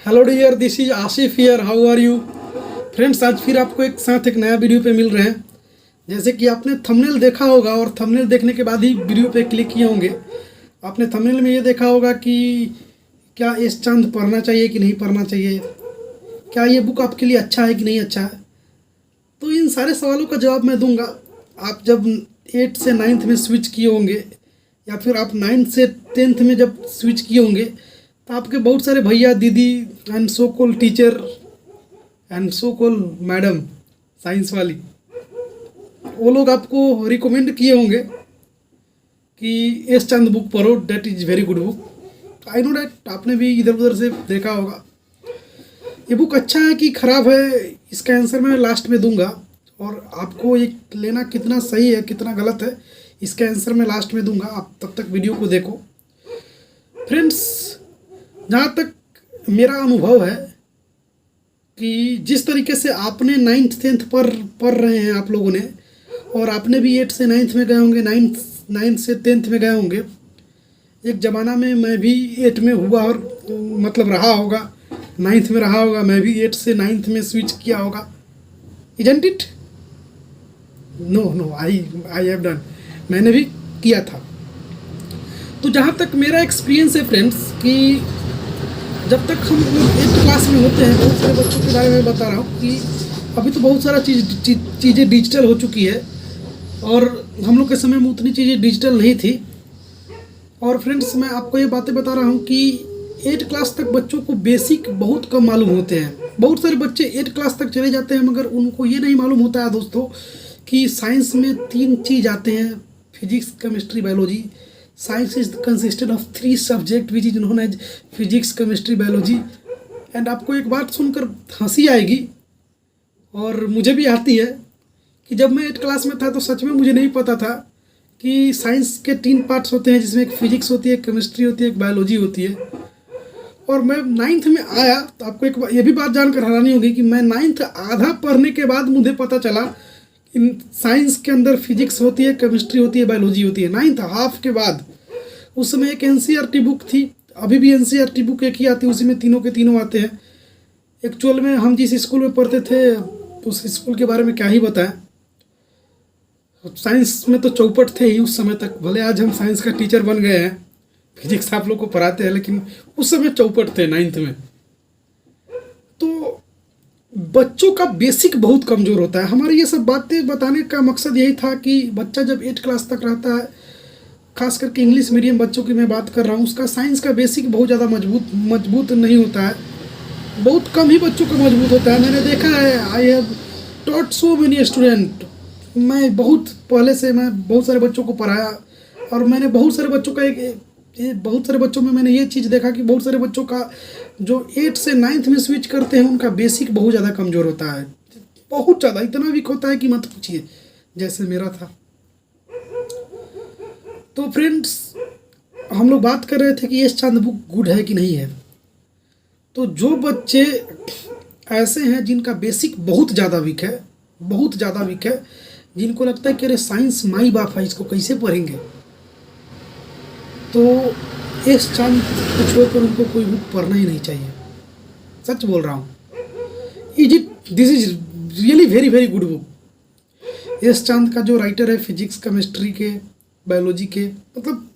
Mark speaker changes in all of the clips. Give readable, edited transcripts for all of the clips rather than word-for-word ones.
Speaker 1: Hello dear, this is Asif here. How are you friends? आज फिर आपको एक साथ एक नया वीडियो पे मिल रहे हैं। जैसे कि आपने थंबनेल देखा होगा और थंबनेल देखने के बाद ही वीडियो पे क्लिक किए होंगे। आपने थंबनेल में ये देखा होगा कि क्या एस चांद पढ़ना चाहिए कि नहीं पढ़ना चाहिए, क्या ये बुक आपके लिए अच्छा है कि नहीं अच्छा है। तो इन सारे सवालों का जवाब मैं दूंगा। आप जब 8 से 9th में स्विच किए होंगे या फिर आप 9th से 10th में जब स्विच किए होंगे तो आपके बहुत सारे भैया दीदी and so call teacher and so call madam science वाली, वो लोग आपको रिकमेंड किए होंगे कि एस चंद बुक पढ़ो, that is very good book. I know that आपने भी इधर उधर से देखा होगा। ये बुक अच्छा है कि ख़राब है, इसका आंसर मैं लास्ट में दूंगा। और आपको ये लेना कितना सही है कितना गलत है, इसका आंसर मैं लास्ट में दूंगा। आप तब तक वीडियो को देखो। फ्रेंड्स, जहाँ तक मेरा अनुभव है कि जिस तरीके से आपने 9th 10th पर पढ़ रहे हैं आप लोगों ने, और आपने भी 8 से 9th में गए होंगे, 9th से 10th में गए होंगे। एक ज़माना में मैं भी 8 में हुआ और मतलब रहा होगा, 9th में रहा होगा। मैं भी 8 से 9th में स्विच किया होगा। Isn't it? No I have done. मैंने भी किया था। तो जहाँ तक मेरा एक्सपीरियंस है फ्रेंड्स कि जब तक हम लोग 8th क्लास में होते हैं, बहुत सारे बच्चों के बारे में बता रहा हूँ कि अभी तो बहुत सारा चीज़ें डिजिटल हो चुकी है और हम लोग के समय में उतनी चीज़ें डिजिटल नहीं थी। और फ्रेंड्स, मैं आपको ये बातें बता रहा हूँ कि 8th क्लास तक बच्चों को बेसिक बहुत कम मालूम होते हैं। बहुत सारे बच्चे 8th क्लास तक चले जाते हैं मगर उनको ये नहीं मालूम होता है दोस्तों कि साइंस में 3 चीज़ आते हैं: physics, chemistry, biology. Science is consisted of 3 subject which is known as physics, chemistry, biology. And आपको एक बात सुनकर हंसी आएगी और मुझे भी आती है कि जब मैं 8th क्लास में था तो सच में मुझे नहीं पता था कि साइंस के 3 पार्ट्स होते हैं, जिसमें एक फिजिक्स होती है, एक केमिस्ट्री होती है, एक बायोलॉजी होती है। और मैं 9th में आया तो आपको एक ये भी बात जानकर हैरानी होगी कि मैं 9th आधा पढ़ने के बाद मुझे पता चला कि साइंस के अंदर फिजिक्स होती है, केमिस्ट्री होती है, बायोलॉजी होती है। 9th हाफ के बाद। उस समय एक एनसीईआरटी बुक थी, अभी भी एनसीईआरटी बुक एक ही आती है, उसी में तीनों के तीनों आते हैं। एक्चुअल में हम जिस स्कूल में पढ़ते थे उस स्कूल के बारे में क्या ही बताएं। साइंस में तो चौपट थे ही उस समय तक। भले आज हम साइंस का टीचर बन गए हैं, फिजिक्स आप लोग को पढ़ाते हैं, लेकिन उस समय चौपट थे 9th में। तो बच्चों का बेसिक बहुत कमज़ोर होता है। हमारी ये सब बातें बताने का मकसद यही था कि बच्चा जब 8th क्लास तक रहता है, खास करके इंग्लिश मीडियम बच्चों की मैं बात कर रहा हूँ, उसका साइंस का बेसिक बहुत ज़्यादा मजबूत नहीं होता है। बहुत कम ही बच्चों का मजबूत होता है। मैंने देखा है, I have taught so many student. मैं बहुत पहले से मैं बहुत सारे बच्चों को पढ़ाया और मैंने बहुत सारे बच्चों का बहुत सारे बच्चों में मैंने ये चीज़ देखा कि बहुत सारे बच्चों का जो 8 से 9th में स्विच करते हैं उनका बेसिक बहुत ज़्यादा कमज़ोर होता है। बहुत ज़्यादा, इतना वीक होता है कि मत पूछिए, जैसे मेरा था। तो फ्रेंड्स, हम लोग बात कर रहे थे कि एस चांद बुक गुड है कि नहीं है। तो जो बच्चे ऐसे हैं जिनका बेसिक बहुत ज़्यादा वीक है, बहुत ज़्यादा वीक है, जिनको लगता है कि अरे साइंस माई बाप है, इसको कैसे पढ़ेंगे, तो एस चांद को छोड़कर उनको कोई बुक पढ़ना ही नहीं चाहिए। सच बोल रहा हूँ। This is really very very good book. S चांद का जो राइटर है, फिजिक्स, केमिस्ट्री के, बायोलॉजी के, मतलब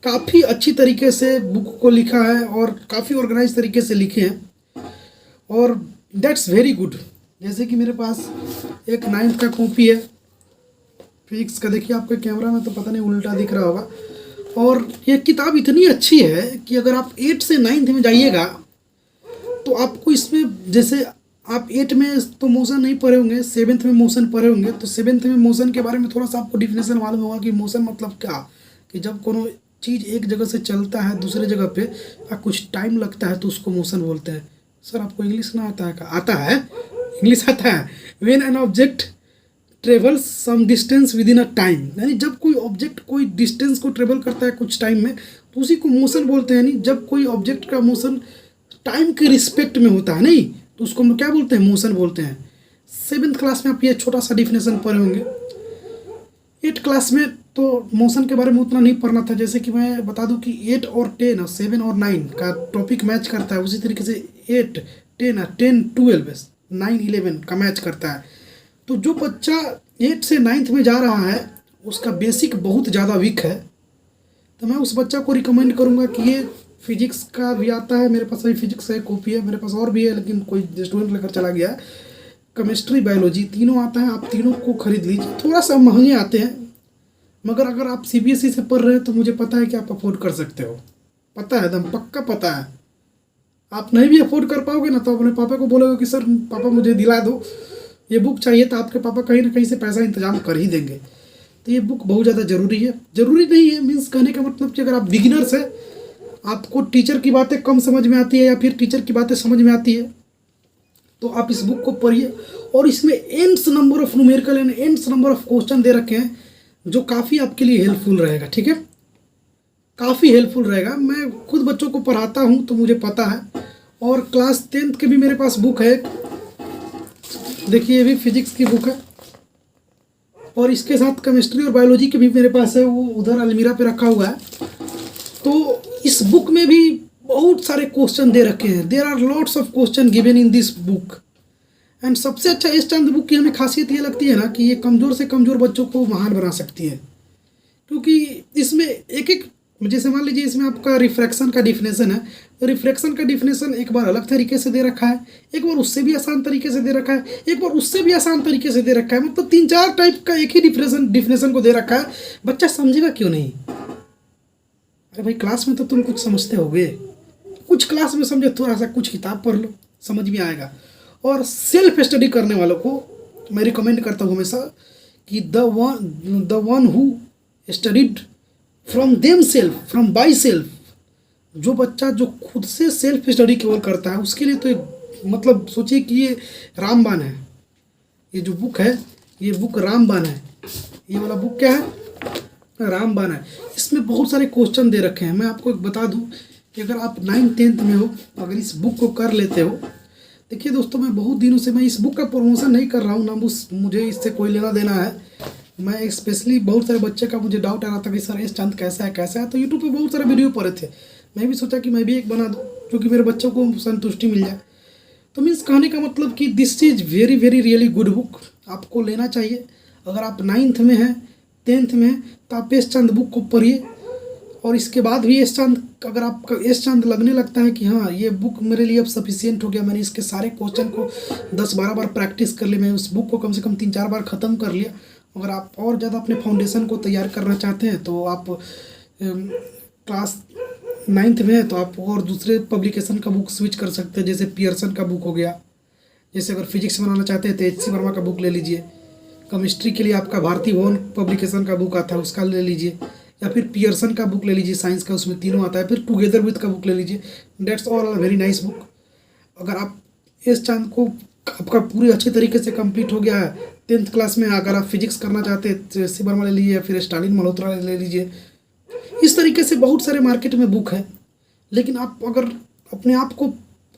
Speaker 1: काफ़ी अच्छी तरीके से बुक को लिखा है और काफ़ी ऑर्गेनाइज तरीके से लिखे हैं और दैट्स वेरी गुड। जैसे कि मेरे पास एक 9th का कॉपी है फिजिक्स का, देखिए आपके कैमरा में तो पता नहीं उल्टा दिख रहा होगा। और ये किताब इतनी अच्छी है कि अगर आप 8 से 9th में जाइएगा तो आपको इसमें, जैसे आप 8 में तो मोशन नहीं पढ़े होंगे, 7th में मोशन पढ़े होंगे, तो 7th में मोशन के बारे में थोड़ा सा आपको डिफिनेशन मालूम होगा कि मोशन मतलब क्या। कि जब कोनो चीज़ एक जगह से चलता है दूसरे जगह पे और कुछ टाइम लगता है तो उसको मोशन बोलते हैं। सर, आपको इंग्लिश ना आता है क्या? आता है, इंग्लिश आता है। When an object travels some distance within a time, यानी जब कोई ऑब्जेक्ट कोई डिस्टेंस को ट्रेवल करता है कुछ टाइम में तो उसी को मोशन बोलते हैं। यानी जब कोई ऑब्जेक्ट का मोशन टाइम के रिस्पेक्ट में होता है नहीं तो उसको हम क्या बोलते हैं? मोशन बोलते हैं। 7th क्लास में आप ये छोटा सा डिफिनेशन पढ़े होंगे। 8th क्लास में तो मोशन के बारे में उतना नहीं पढ़ना था। जैसे कि मैं बता दूं कि 8 और 10 और 7 और 9 का टॉपिक मैच करता है, उसी तरीके से 8 10 10 12 9 11 का मैच करता है। तो जो बच्चा 8 से 9th में जा रहा है उसका बेसिक बहुत ज़्यादा वीक है, तो मैं उस बच्चा को रिकमेंड करूँगा कि ये फिजिक्स का भी आता है, मेरे पास अभी फिजिक्स है, कॉपी है, मेरे पास और भी है लेकिन कोई स्टूडेंट लेकर चला गया है, केमिस्ट्री बायोलॉजी तीनों आता है, आप तीनों को खरीद लीजिए। थोड़ा सा महंगे आते हैं मगर अगर आप CBSE से पढ़ रहे हैं तो मुझे पता है कि आप अफोर्ड कर सकते हो, पता है, एकदम पक्का पता है। आप नहीं भी अफोर्ड कर पाओगे ना तो अपने पापा को बोलोगे कि सर पापा मुझे दिला दो ये बुक चाहिए, तो आपके पापा कहीं ना कहीं से पैसा इंतजाम कर ही देंगे। तो ये बुक बहुत ज़्यादा ज़रूरी है। ज़रूरी नहीं है मीन्स कहने का मतलब कि अगर आप बिगिनर्स है, आपको टीचर की बातें कम समझ में आती है या फिर टीचर की बातें समझ में आती है, तो आप इस बुक को पढ़िए। और इसमें ends number of numerical and ends number of question दे रखे हैं जो काफ़ी आपके लिए हेल्पफुल रहेगा। ठीक है, काफ़ी हेल्पफुल रहेगा। मैं खुद बच्चों को पढ़ाता हूँ तो मुझे पता है। और क्लास 10th के भी मेरे पास बुक है, देखिए ये भी फिजिक्स की बुक है, और इसके साथ केमिस्ट्री और बायोलॉजी के भी मेरे पास है, वो उधर अलमीरा पे रखा हुआ है। तो इस बुक में भी बहुत सारे क्वेश्चन दे रखे हैं, there are lots of question given in this book. And सबसे अच्छा एस चांद बुक की हमें खासियत ये लगती है ना कि ये कमज़ोर से कमज़ोर बच्चों को महान बना सकती है, क्योंकि इसमें एक एक, जैसे मान लीजिए इसमें आपका रिफ्रैक्शन का डिफिनेशन है, तो रिफ्रैक्शन का डिफिनेशन एक बार अलग तरीके से दे रखा है, एक बार उससे भी आसान तरीके से दे रखा है, एक बार उससे भी आसान तरीके से दे रखा है। मतलब 3-4 टाइप का एक ही डिफिनेशन को दे रखा है। बच्चा समझेगा क्यों नहीं? अरे भाई क्लास में तो तुम कुछ समझते होगे, कुछ क्लास में समझे, थोड़ा सा कुछ किताब पढ़ लो समझ में आएगा। और सेल्फ स्टडी करने वालों को मैं रिकमेंड करता हूँ हमेशा कि the one who studied from them self, from by self, जो बच्चा जो खुद से सेल्फ स्टडी केवल करता है उसके लिए तो मतलब सोचिए कि ये रामबाण है। ये जो बुक है ये बुक रामबाण है, ये वाला बुक क्या है? रामबाण है। इसमें बहुत सारे क्वेश्चन दे रखे हैं। मैं आपको एक बता दूं कि अगर आप 9th 10th में हो, अगर इस बुक को कर लेते हो, देखिए दोस्तों मैं बहुत दिनों से मैं इस बुक का प्रमोशन नहीं कर रहा हूँ ना, मुझे इससे कोई लेना देना है। मैं स्पेशली बहुत सारे बच्चे का मुझे डाउट आ रहा था कि सर एस चांद कैसा है, तो यूट्यूब पे बहुत सारे वीडियो पड़े थे, मैं भी सोचा कि मैं भी एक बना दूँ क्योंकि मेरे बच्चों को संतुष्टि मिल जाए। तो मीन्स कहने का मतलब कि this is very very really good book, आपको लेना चाहिए। अगर आप 9th में हैं 10th में हैं तो आप एस चांद बुक को पढ़िए। और इसके बाद भी एस चांद, अगर आपका एस चांद लगने लगता है कि हाँ ये बुक मेरे लिए अब सफिशिएंट हो गया, मैंने इसके सारे क्वेश्चन को 10-12 बार प्रैक्टिस कर ली, मैं उस बुक को कम से कम 3-4 बार ख़त्म कर लिया। अगर आप और ज़्यादा अपने फाउंडेशन को तैयार करना चाहते हैं तो आप क्लास 9th में है तो आप और दूसरे पब्लिकेशन का बुक स्विच कर सकते हैं, जैसे पियर्सन का बुक हो गया। जैसे अगर फिजिक्स बनाना चाहते हैं तो HC वर्मा का बुक ले लीजिए। केमिस्ट्री के लिए आपका भारती भवन पब्लिकेशन का बुक आता है, उसका ले लीजिए, या फिर पियर्सन का बुक ले लीजिए, साइंस का, उसमें तीनों आता है। फिर टुगेदर विथ का बुक ले लीजिए, that's all are very nice book. अगर आप एस चांद को आपका पूरी अच्छे तरीके से कंप्लीट हो गया है 10th क्लास में, अगर आप फिजिक्स करना चाहते हैं तो HC वर्मा ले लीजिए या फिर स्टालिन मल्होत्रा ले लीजिए। इस तरीके से बहुत सारे मार्केट में बुक है। लेकिन आप अगर अपने आप को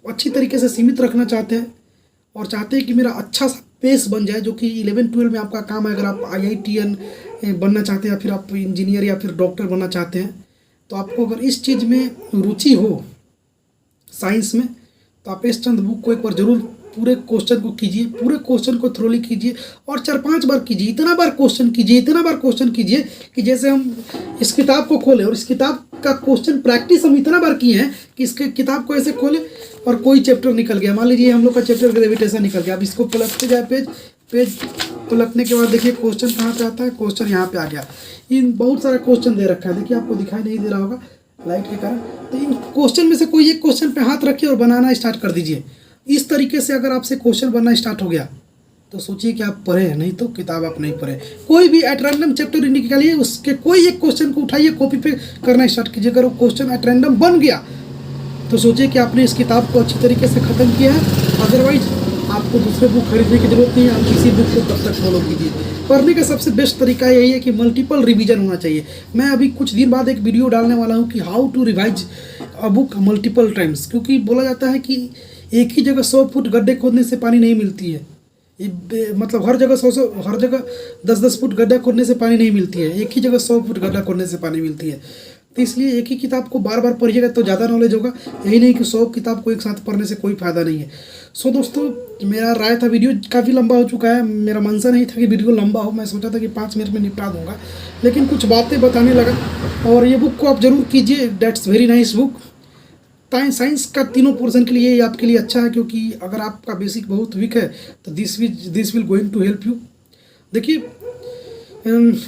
Speaker 1: अच्छी तरीके से सीमित रखना चाहते हैं और चाहते हैं कि मेरा अच्छा सा पेस बन जाए, जो कि 11-12 में आपका काम है, अगर आप IITN बनना चाहते हैं या फिर आप इंजीनियर या फिर डॉक्टर बनना चाहते हैं, तो आपको अगर इस चीज़ में रुचि हो साइंस में, तो आप एस चांद बुक को एक बार ज़रूर पूरे क्वेश्चन को कीजिए, पूरे क्वेश्चन को थ्रोली कीजिए और 4-5 बार कीजिए, इतना बार क्वेश्चन कीजिए कि जैसे हम इस किताब को खोलें और इस किताब का क्वेश्चन प्रैक्टिस हम इतना बार किए हैं कि इसके किताब को ऐसे खोलें और कोई चैप्टर निकल गया, मान लीजिए हम लोग का चैप्टर ग्रेविटेशन निकल गया, अब इसको पलटते जाए पेज पलटने के बाद देखिए क्वेश्चन कहाँ पे आता है, क्वेश्चन यहाँ पे आ गया। इन बहुत सारा क्वेश्चन दे रखा है, देखिए आपको दिखाई नहीं दे रहा होगा लाइट के कारण। तो इन क्वेश्चन में से कोई एक क्वेश्चन पे हाथ रखिए और बनाना स्टार्ट कर दीजिए। इस तरीके से अगर आपसे क्वेश्चन बनना स्टार्ट हो गया तो सोचिए कि आप पढ़े, नहीं तो किताब आप नहीं पढ़े। कोई भी एट रैंडम चैप्टर निकालिए, उसके कोई एक क्वेश्चन को उठाइए, कॉपी पे करना स्टार्ट कीजिए। अगर वो क्वेश्चन एट रैंडम बन गया तो सोचिए कि आपने इस किताब को अच्छी तरीके से ख़त्म किया है। अदरवाइज आपको दूसरे बुक खरीदने की जरूरत नहीं है, आप इसी बुक को तब तक फॉलो कीजिए। पढ़ने का सबसे बेस्ट तरीका यही है कि मल्टीपल रिवीजन होना चाहिए। मैं अभी कुछ दिन बाद एक वीडियो डालने वाला हूँ कि how to revise a book multiple times, क्योंकि बोला जाता है कि एक ही जगह 100 फुट गड्ढे खोदने से पानी नहीं मिलती है, मतलब हर जगह 100 हर जगह 10-10 फुट गड्ढा खोदने से पानी नहीं मिलती है, एक ही जगह 100 फुट गड्ढा खोदने से पानी मिलती है। तो इसलिए एक ही किताब को बार बार पढ़िएगा तो ज़्यादा नॉलेज होगा, यही नहीं कि 100 किताब को एक साथ पढ़ने से कोई फ़ायदा नहीं है। सो दोस्तों, मेरा राय था, वीडियो काफ़ी लंबा हो चुका है, मेरा मनसा नहीं था कि वीडियो लंबा हो, मैं सोचा था कि 5 मिनट में निपटा दूंगा, लेकिन कुछ बातें बताने लगा। और ये बुक को आप ज़रूर कीजिए, that's very nice book. Science का तीनों पोर्शन के लिए ये आपके लिए अच्छा है, क्योंकि अगर आपका बेसिक बहुत वीक है तो this will going to help you. देखिए,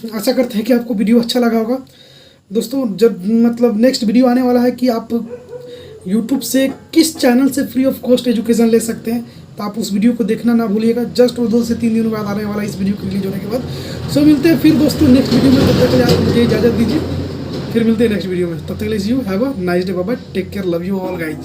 Speaker 1: आशा करते हैं कि आपको वीडियो अच्छा लगा होगा दोस्तों। जब मतलब नेक्स्ट वीडियो आने वाला है कि आप यूट्यूब से किस चैनल से फ्री ऑफ कॉस्ट एजुकेशन ले सकते हैं, तो आप उस वीडियो को देखना ना भूलिएगा। जस्ट 2 से 3 दिन बाद आने वाला इस वीडियो को रिलीज होने के बाद। सो मिलते हैं फिर दोस्तों नेक्स्ट वीडियो में, तब तक के लिए आप मुझे इजाज़त दीजिए, फिर मिलते हैं नेक्स्ट वीडियो में। तब तक के लिए you have a nice day, bye bye, take care, love you all guys.